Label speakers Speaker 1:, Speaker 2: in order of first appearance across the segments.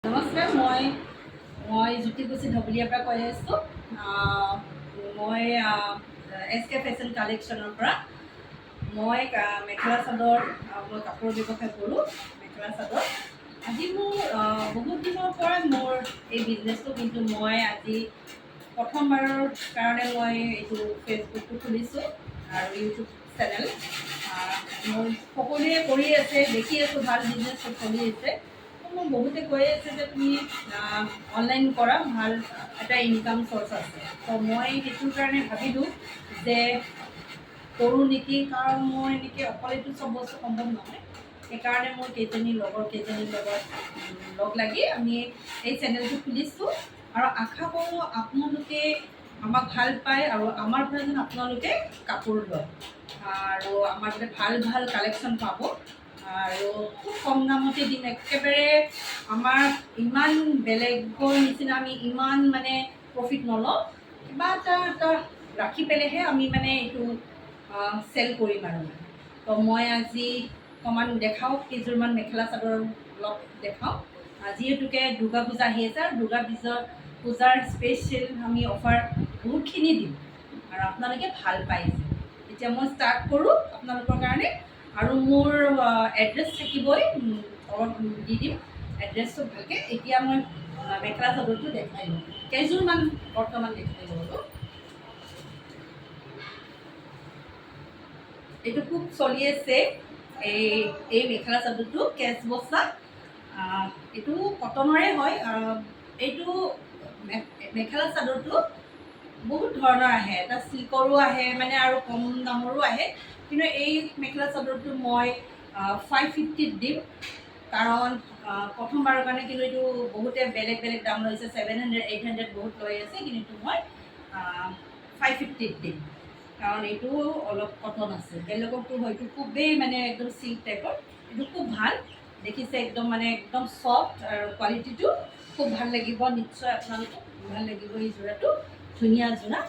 Speaker 1: নমস্কাৰ, মই জ্যোতিকুচি ঢবলীয়াৰ পৰা কৈ আছোঁ। মই SK ফেশ্বন কালেকশ্যনৰ পৰা মই মেখেলা চাদৰ মই কাপোৰৰ ব্যৱসায় কৰোঁ। মেখেলা চাদৰ আজি মোৰ বহুত দিনৰ পৰা মোৰ এই বিজনেছটো, কিন্তু মই আজি প্ৰথমবাৰৰ কাৰণে মই এইটো ফেচবুকটো খুলিছোঁ আৰু ইউটিউব চেনেল। মই সকলোৱে কৰি আছে, দেখি আছোঁ ভাল বিজনেছ চলি আছে। মোক বহুতে কৈ আছে যে তুমি অনলাইন কৰা, ভাল এটা ইনকাম চ'ৰ্চ আছে। তো মই সেইটোৰ কাৰণে ভাবিলোঁ যে কৰোঁ নেকি, কাৰণ মই এনেকৈ অকলেতো চব বস্তু সম্ভৱ নহয়। সেইকাৰণে মোৰ কেইজনীৰ লগত লগ লাগি আমি এই চেনেলটো খুলিছোঁ আৰু আশা কৰোঁ আপোনালোকে আমাক ভাল পায় আৰু আমাৰ পৰা যেন আপোনালোকে কাপোৰ লয় আৰু আমাৰ তাতে ভাল ভাল কালেকশ্যন পাব আৰু খুব কম দামতে দিম। একেবাৰে আমাৰ ইমান বেলেগৰ নিচিনা আমি ইমান মানে প্ৰফিট নলওঁ, কিবা এটা ৰাখি পেলাইহে আমি মানে এইটো চেল কৰিম আৰু। তো মই আজি অকণমান দেখাওঁ, কেইযোৰমান মেখেলা চাদৰ অলপ দেখাওঁ। যিহেতুকে দুৰ্গা পূজা আহি আছে আৰু দুৰ্গা পূজাৰ স্পেচিয়েল আমি অফাৰ বহুতখিনি দিম আৰু আপোনালোকে ভাল পাইছে। এতিয়া মই ষ্টাৰ্ট কৰোঁ আপোনালোকৰ কাৰণে আৰু মোৰ এড্ৰেছ থাকিবই, তলত দি দিম এড্ৰেছটো ভালকৈ। এতিয়া মই মেখেলা চাদৰটো দেখাই দিওঁ, কেইযোৰমান বৰ্তমান দেখাই দিওঁ। এইটো খুব চলি আছে, এই মেখেলা চাদৰটো কেচ বচা। এইটো কটনৰে হয়। এইটো মেখেলা চাদৰটো বহুত ধৰণৰ আহে, এটা চিল্কৰো আহে মানে আৰু কম দামৰো আহে, কিন্তু এই মেখেলা চাদৰটো মই 550 দিম, কাৰণ প্ৰথমবাৰৰ কাৰণে। কিন্তু এইটো বহুতে বেলেগ বেলেগ দাম লৈছে, 700 800 বহুত লৈ আছে, কিন্তু এইটো মই 550 দিম, কাৰণ এইটো অলপ কটন আছে। বেলেগতো হয়তো খুবেই মানে একদম চিল্ক টাইপৰ, এইটো খুব ভাল দেখিছে, একদম মানে একদম চফ্ট আৰু কোৱালিটিটো খুব ভাল লাগিব। নিশ্চয় আপোনালোকক ভাল লাগিব এই যোৰাটো, ধুনীয়া যোৰা।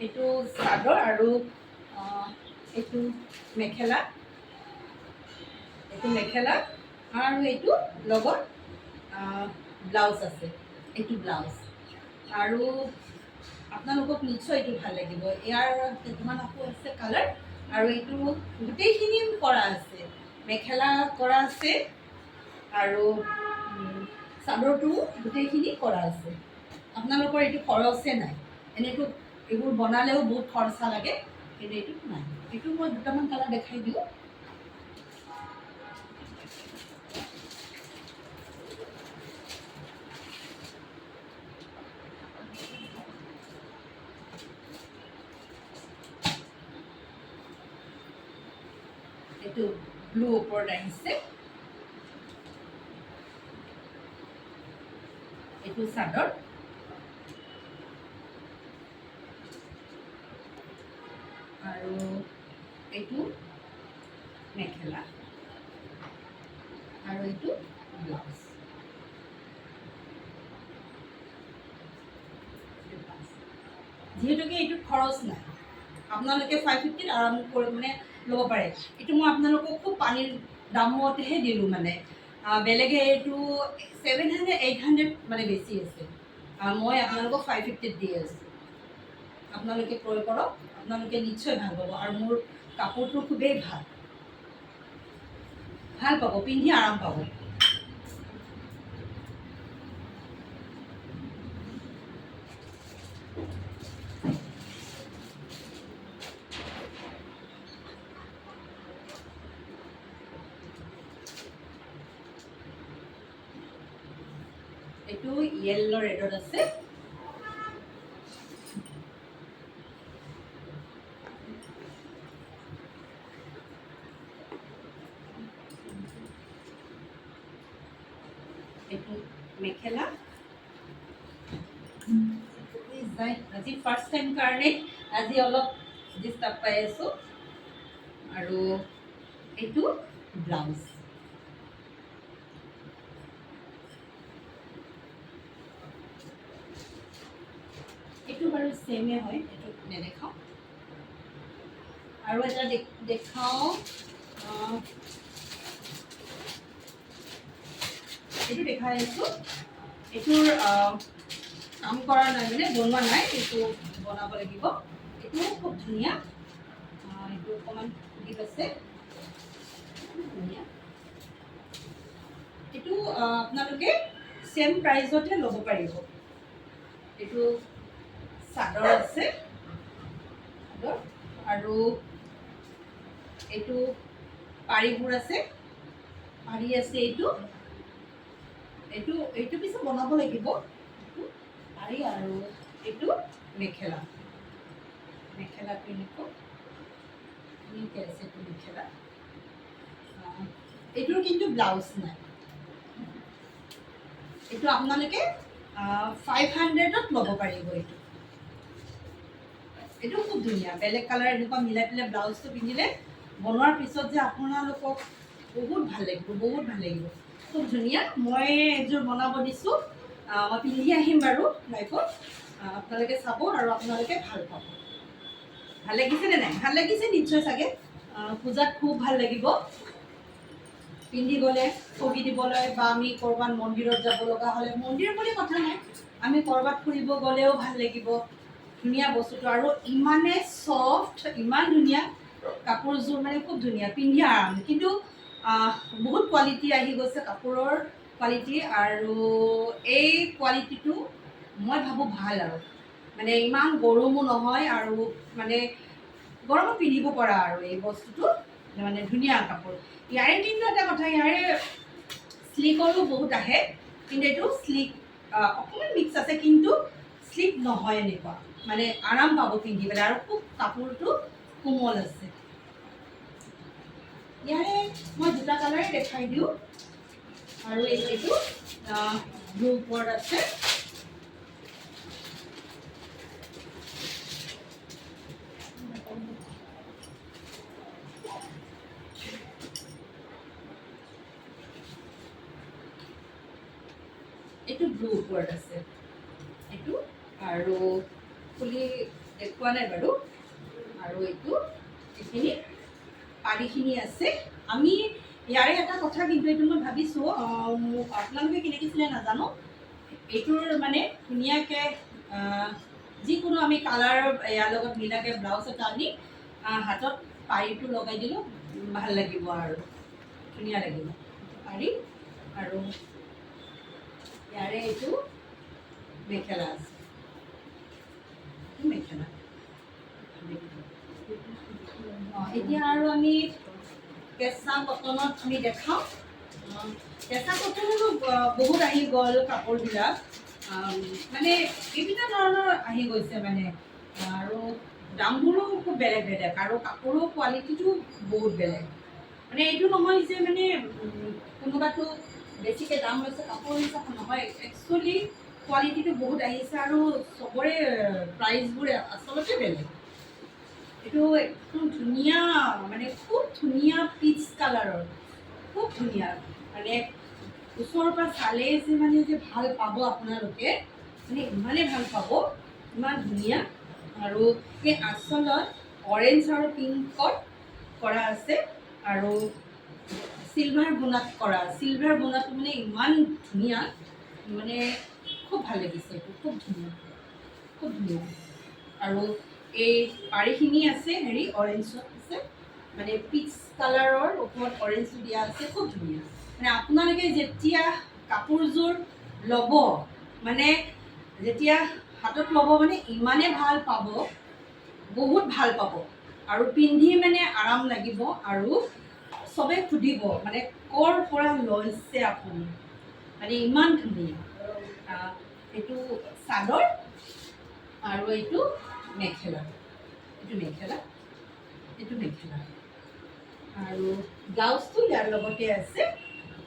Speaker 1: এইটো চাদৰ আৰু এইটো মেখেলা, আৰু এইটো লগত ব্লাউজ আছে, এইটো ব্লাউজ। আৰু আপোনালোকক নিশ্চয় এইটো ভাল লাগিব। ইয়াৰ কেইটামান আকৌ আছে কালাৰ, আৰু এইটো গোটেইখিনি কৰা আছে, মেখেলা কৰা আছে আৰু চাদৰটো গোটেইখিনি কৰা আছে। আপোনালোকৰ এইটো খৰচে নাই, এনেইতো এইবোৰ বনালেও বহুত খৰচা লাগে, কিন্তু এইটো নাই। এইটো মই দুটামান কালাৰ দেখাই দিওঁ। এইটো ব্লু ওপৰত আহিছে, এইটো চাদৰ আৰু এইটো মেখেলা আৰু এইটো ব্লাউজ। যিহেতুকে এইটোত খৰচ নাই, আপোনালোকে 550 আৰাম কৰি মানে ল'ব পাৰে। এইটো মই আপোনালোকক খুব পানীৰ দামতহে দিলোঁ, মানে বেলেগে এইটো 700 800 মানে বেছি আছে, মই আপোনালোকক 550 দি আছোঁ। আপোনালোকে ক্ৰয় কৰক, আপোনালোকে নিশ্চয় ভাল পাব। আৰু মোৰ কাপোৰটো খুবেই ভাল পাব, পিন্ধি আৰাম পাব। এইটো য়েল্লো ৰেডত আছে, এইটো মেখেলা। আজি ফাৰ্ষ্ট টাইম কাৰণে আজি অলপ ডিষ্টাৰ্ব পাই আছোঁ। আৰু এইটো ব্লাউজ। এইটো বাৰু ছেমে হয়, এইটো নেদেখাওঁ। আৰু এটা দেখাওঁ, এইটো দেখাই আছোঁ। এইটোৰ কাম কৰা নাই মানে বনোৱা নাই, এইটো বনাব লাগিব। এইটোও খুব ধুনীয়া, এইটো অকণমান ফুলি আছে, ধুনীয়া। এইটো আপোনালোকে চেম প্ৰাইজতে ল'ব পাৰিব। এইটো চাদৰ আছে, চাদৰ আৰু এইটো পাৰিবোৰ আছে, পাৰি আছে। এইটো এইটো এইটো পিছে বনাব লাগিব, এইটো পাৰি। আৰু এইটো মেখেলা, মেখেলাটো এনেকুৱা ধুনীয়াকৈ আছে। এইটো মেখেলা, এইটোৰ কিন্তু ব্লাউজ নাই। এইটো আপোনালোকে 500ত ল'ব পাৰিব। এইটো খুব ধুনীয়া, বেলেগ কালাৰ এনেকুৱা মিলাই পেলাই ব্লাউজটো পিন্ধিলে বনোৱাৰ পিছত যে আপোনালোকক বহুত ভাল লাগিব, বহুত ভাল লাগিব, খুব ধুনীয়া। মই এযোৰ বনাব দিছোঁ, মই পিন্ধি আহিম বাৰু লাইফত, আপোনালোকে চাব আৰু আপোনালোকে ভাল পাব। ভাল লাগিছেনে নাই? ভাল লাগিছে নিশ্চয় চাগে। পূজাত খুব ভাল লাগিব পিন্ধিবলৈ, ঠগি দিবলৈ, বা আমি ক'ৰবাত মন্দিৰত যাব লগা হ'লে, মন্দিৰ বুলি কথা নাই, আমি ক'ৰবাত ফুৰিব গ'লেও ভাল লাগিব। ধুনীয়া বস্তুটো, আৰু ইমানে ছফ্ট, ইমান ধুনীয়া কাপোৰযোৰ, মানে খুব ধুনীয়া, পিন্ধি আৰাম। কিন্তু বহুত কোৱালিটি আহি গৈছে কাপোৰৰ কোৱালিটি, আৰু এই কোৱালিটিটো মই ভাবোঁ ভাল, আৰু মানে ইমান গৰমো নহয়, আৰু মানে গৰমত পিন্ধিব পৰা, আৰু এই বস্তুটো মানে ধুনীয়া কাপোৰ। ইয়াৰে কিন্তু এটা কথা, ইয়াৰে স্লিকৰো বহুত আহে, কিন্তু এইটো স্লিক অকণমান মিক্স আছে, কিন্তু স্লিপ নহয় এনেকুৱা, মানে আৰাম পাব পিন্ধি পেলাই, আৰু খুব কাপোৰটো কোমল আছে। ইয়াৰে মই দুটা কালাৰে দেখাই দিওঁ, আৰু এইটো ব্লু ওপৰত আছে। এইটো ব্লু ওপৰত আছে, এইটো আৰু খুলি দেখুওৱা নাই বাৰু। আৰু এইখিনি পাৰিখিনি আছে। আমি ইয়াৰে এটা কথা, কিন্তু এইটো মই ভাবিছোঁ, আপোনালোকে কেনেকৈ নাজানো, এইটোৰ মানে ধুনীয়াকৈ যিকোনো আমি কালাৰ ইয়াৰ লগত মিলাকৈ ব্লাউজ এটা আনি হাতত পাৰিটো লগাই দিলোঁ, ভাল লাগিব, আৰু ধুনীয়া লাগিব পাৰি। আৰু ইয়াৰে এইটো মেখেলা আছে, মেখেলা। এতিয়া আৰু আমি কেঁচা কটনত আমি দেখাওঁ। কেঁচা কটনৰো বহুত আহি গ'ল কাপোৰবিলাক, মানে বিভিন্ন ধৰণৰ আহি গৈছে মানে, আৰু দামবোৰো খুব বেলেগ বেলেগ, আৰু কাপোৰৰ কোৱালিটিটো বহুত বেলেগ। মানে এইটো নহয় যে মানে কোনোবাটো বেছিকৈ দাম লৈছে কাপোৰ হিচাপে নহয়, একচুৱেলি কোৱালিটিটো বহুত আহিছে, আৰু চবৰে প্ৰাইচবোৰ আচলতে বেলেগ। এইটো একদম ধুনীয়া, মানে খুব ধুনীয়া পিচ কালাৰৰ, খুব ধুনীয়া, মানে ওচৰৰ পৰা চালেই যে মানে যে ভাল পাব আপোনালোকে, মানে ইমানেই ভাল পাব, ইমান ধুনীয়া। আৰু এই আঁচলত অৰেঞ্জ আৰু পিংকত কৰা আছে, আৰু চিলভাৰ বোনাত কৰা, চিলভাৰ বোনাটো মানে ইমান ধুনীয়া, মানে খুব ভাল লাগিছে। এইটো খুব ধুনীয়া, খুব ধুনীয়া। আৰু এই পাৰিখিনি আছে হেৰি অৰেঞ্জত আছে, মানে পিচ কালাৰৰ ওপৰত অৰেঞ্জটো দিয়া আছে, খুব ধুনীয়া। মানে আপোনালোকে যেতিয়া কাপোৰযোৰ ল'ব, মানে যেতিয়া হাতত ল'ব, মানে ইমানে ভাল পাব, বহুত ভাল পাব, আৰু পিন্ধি মানে আৰাম লাগিব, আৰু চবে সুধিব মানে ক'ৰ পৰা লৈছে আপুনি, মানে ইমান ধুনীয়া। এইটো চাদৰ, আৰু এইটো মেখেলা, এইটো মেখেলা, এইটো মেখেলা। আৰু ব্লাউজটো ইয়াৰ লগতে আছে,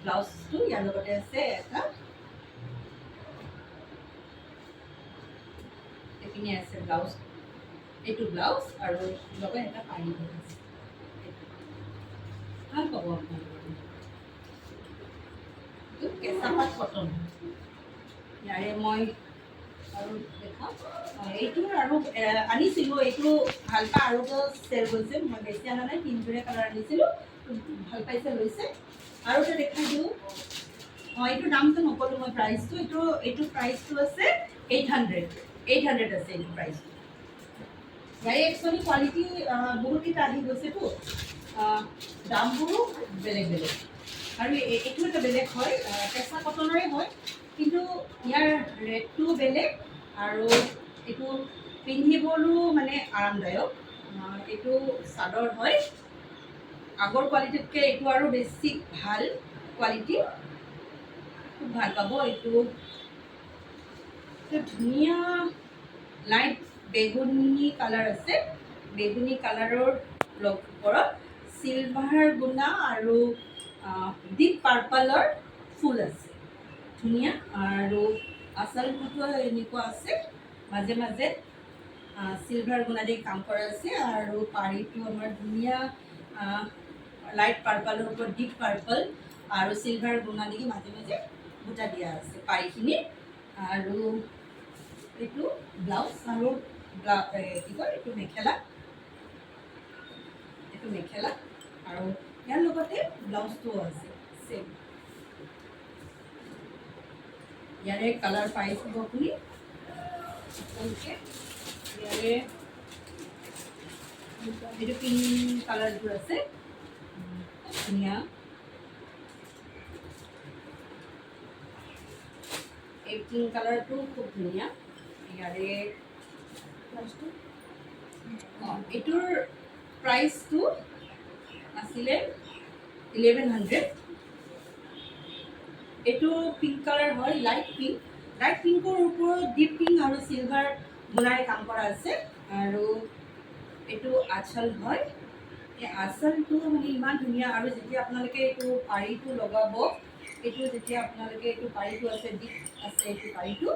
Speaker 1: ব্লাউজটো ইয়াৰ লগতে আছে এটা, এইখিনি আছে ব্লাউজ, এইটো ব্লাউজ, আৰু লগত এটা পাৰি আছে, ভাল পাব আপোনালোকে। এইটো কেঁচা পাট কটন, ইয়াৰে মই আৰু দেখাওঁ। এইটো আৰু আনিছিলোঁ, এইটো ভাল পাই আৰু চেল গৈছে, মই বেছি অনা নাই, 3যোৰে কালাৰ আনিছিলোঁ, ভাল পাইছে লৈছে। আৰু এটা দেখাই দিওঁ, অঁ এইটো দামটো নক'লোঁ মই প্ৰাইচটো, এইটো প্ৰাইচটো আছে 800 আছে এইটো প্ৰাইচটো। ইয়াৰে একচুৱেলি কোৱালিটি বহুতকেইটা আহি গৈছেতো, দামবোৰো বেলেগ বেলেগ। আৰু এইটো এটা বেলেগ হয়, কেঁচা কটনৰে হয়, কিন্তু ইয়াৰ ৰেটটো বেলেগ আৰু এইটো পিন্ধিবলৈও মানে আৰামদায়ক। এইটো চাদৰ হয়, আগৰ কোৱালিটিতকৈ এইটো আৰু বেছি ভাল কোৱালিটি, খুব ভাল পাব এইটো। ধুনীয়া লাইট বেগুনী কালাৰ আছে, বেগুনী কালাৰৰ ওপৰত চিলভাৰ গুণা আৰু ডিপ পাৰ্পলৰ ফুল আছে, ধুনীয়া। আৰু আঁচলটোতো এনেকুৱা আছে, মাজে মাজে চিলভাৰ গুণা দি কাম কৰা আছে, আৰু পাৰীটো আমাৰ ধুনীয়া লাইট পাৰ্পলৰ ওপৰত ডিপ পাৰ্পল আৰু চিলভাৰ গুণা দি মাজে মাজে বুটা দিয়া আছে পাৰীখিনি। আৰু এইটো ব্লাউজ আৰু কি কয় এইটো মেখেলা, এইটো মেখেলা আৰু ইয়াৰ লগতে ব্লাউজটোও আছে চেম। ইয়াৰে কালাৰ পাইছোঁ আপুনি, ইয়াৰে এইটো পিংক কালাৰটো আছে, ধুনীয়া। এই পিংক কালাৰটো খুব ধুনীয়া। ইয়াৰে এইটোৰ প্ৰাইচটো আছিলে 1100। এইটো পিংক কালাৰ হয়, লাইট পিংকৰ ওপৰত ডিপ পিংক আৰু চিলভাৰ গুণাৰে কাম কৰা আছে। আৰু এইটো আঁচল হয়, এই আঁচলটো মানে ইমান ধুনীয়া। আৰু যেতিয়া আপোনালোকে এইটো পাৰীটো লগাব, এইটো যেতিয়া আপোনালোকে এইটো পাৰীটো আছে, ডিপ আছে এইটো পাৰীটো,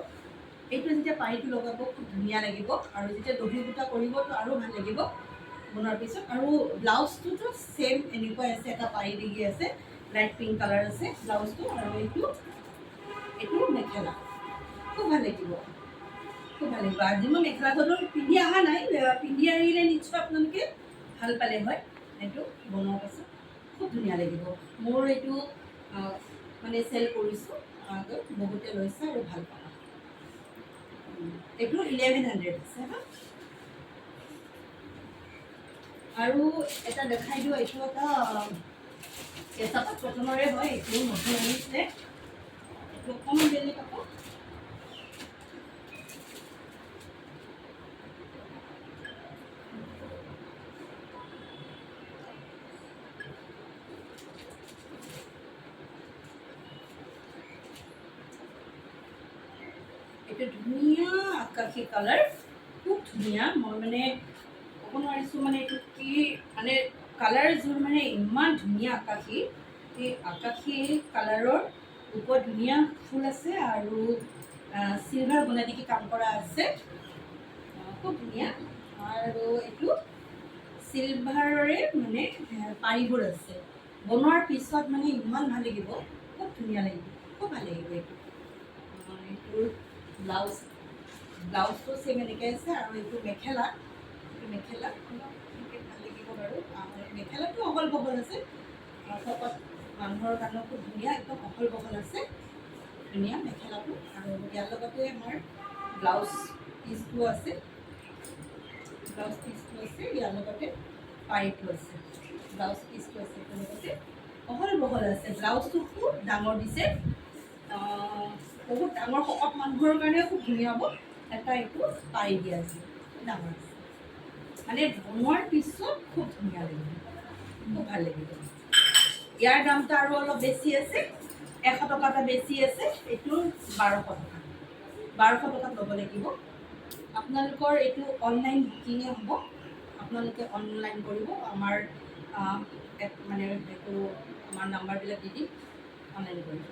Speaker 1: এইটো যেতিয়া পাৰীটো লগাব খুব ধুনীয়া লাগিব। আৰু যেতিয়া দহি বুটা কৰিবতো আৰু ভাল লাগিব বনোৱাৰ পিছত। আৰু ব্লাউজটোতো ছেম এনেকুৱাই আছে, এটা পাৰী দি আছে, লাইট পিংক কালাৰ আছে ব্লাউজটো। আৰু এইটো মেখেলা, খুব ভাল লাগিব, খুব ভাল লাগিব। আজি মই মেখেলা চাদৰ পিন্ধি অহা নাই, পিন্ধি আহিলে নিশ্চয় আপোনালোকে ভাল পালে হয়। এইটো বনোৱাৰ পাছত খুব ধুনীয়া লাগিব। মোৰ এইটো মানে চেল কৰিছোঁ, বহুতে লৈছে আৰু ভাল পাওঁ। এইটো 1100 আছে হা। আৰু এটা দেখাই দিওঁ, এইটো এটা কেঁচা পাট কটনৰে হয়, এইটো নতুন আনিছে, এইটো অকণমান বেলেগ আকৌ। এইটো ধুনীয়া আকাশী কালাৰ, খুব ধুনীয়া। মই মানে ক'ব নোৱাৰিছোঁ মানে এইটো কি মানে কালাৰযোৰ মানে ইমান ধুনীয়া আকাশী। এই আকাশী কালাৰৰ ওপৰত ধুনীয়া ফুল আছে আৰু চিলভাৰ গুণা দি কাম কৰা আছে, খুব ধুনীয়া। আৰু এইটো চিলভাৰৰে মানে পাৰীবোৰ আছে, বনোৱাৰ পিছত মানে ইমান ভাল লাগিব, খুব ধুনীয়া লাগিব, খুব ভাল লাগিব। এইটোৰ ব্লাউজটো ছেম এনেকৈ আছে। আৰু এইটো মেখেলা অলপ ভাল লাগিব বাৰু। মেখেলাটো অহল বহল আছে, শকত মানুহৰ কাৰণে খুব ধুনীয়া, একদম অহল বহল আছে, ধুনীয়া মেখেলাটো। আৰু ইয়াৰ লগতে আমাৰ ব্লাউজ পিচটো আছে, ইয়াৰ লগতে পাৰীটো আছে, ব্লাউজ পিচটো আছে, ইয়াৰ লগতে অহল বহল আছে। ব্লাউজটো খুব ডাঙৰ দিছে, বহুত ডাঙৰ শকত মানুহৰ কাৰণে খুব ধুনীয়া হ'ব। এটা এইটো পাৰী দিয়া আছে, ডাঙৰ আছে, মানে বনোৱাৰ পিছত খুব ধুনীয়া লাগিব, খুব ভাল লাগিব। ইয়াৰ দামটো আৰু অলপ বেছি আছে, 100 টকা এটা বেছি আছে। এইটো 1200 টকাত ল'ব লাগিব। আপোনালোকৰ এইটো অনলাইন বুকিঙে হ'ব, আপোনালোকে অনলাইন কৰিব। আমাৰ মানে এইটো আমাৰ নাম্বাৰবিলাক দি দিম, অনলাইন কৰিব।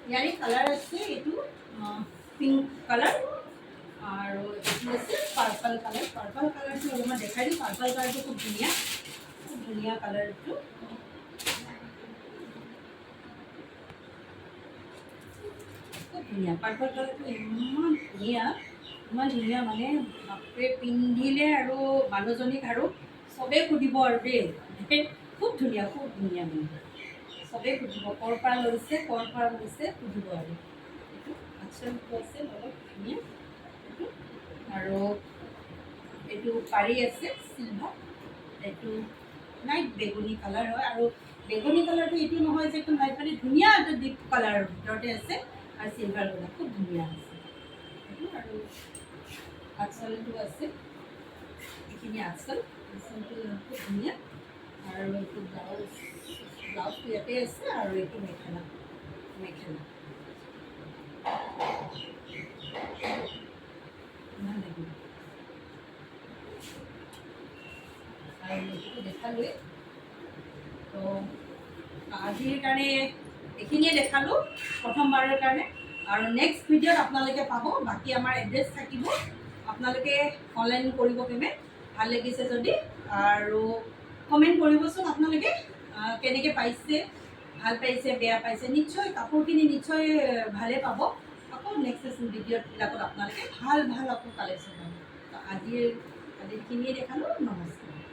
Speaker 1: ইয়াৰে কালাৰ আছে, এইটো পিংক কালাৰ আৰু এইটো আছে পাৰ্পল কালাৰ। পাৰ্পল কালাৰটো অলপমান দেখাই দিওঁ। পাৰ্পল কালাৰটো খুব ধুনীয়া, খুব ধুনীয়া কালাৰ এইটো। খুব ধুনীয়া পাৰ্পল কালাৰটো, ইমান ধুনীয়া, ইমান ধুনীয়া মানে বাপৰে, পিন্ধিলে আৰু মানুহজনীক আৰু চবেই সুধিব আৰু দেই, খুব ধুনীয়া মানে চবেই সুধিব ক'ৰ পৰা লৈছে সুধিব আৰু এইটো আঁচলটো আছে অলপ ধুনীয়া এইটো আৰু এইটো পাৰি আছে চিলভাৰ এইটো লাইট বেগুনী কালাৰ হয় আৰু বেগুনী কালাৰটো এইটো নহয় যে একদম লাইট মানে ধুনীয়া এটা ডিপ কালাৰৰ ভিতৰতে আছে আৰু চিলভাৰ কালাৰ খুব ধুনীয়া আছে এইটো আৰু আঁচলটো আছে এইখিনি আঁচলটো খুব ধুনীয়া আৰু এইটো ব্লাউজটো ইয়াতে আছে আৰু এইটো মেখেলা ভাল লাগিব আৰু এইটো দেখালোৱে তো আজিৰ কাৰণে এইখিনিয়ে দেখালোঁ প্ৰথমবাৰৰ কাৰণে আৰু নেক্সট ভিডিঅ'ত আপোনালোকে পাব বাকী আমাৰ এড্ৰেছ থাকিব আপোনালোকে অনলাইন কৰিব পে'মেণ্ট ভাল লাগিছে যদি আৰু কমেণ্ট কৰিবচোন আপোনালোকে কেনেকৈ পাইছে ভাল পাইছে বেয়া পাইছে নিশ্চয় কাপোৰখিনি নিশ্চয় ভালেই পাব আকৌ নেক্সট ভিডিঅ'বিলাকত আপোনালোকে ভাল আকৌ কালেকশ্যন পাব তো আজিৰখিনিয়ে দেখালোঁ নমস্কাৰ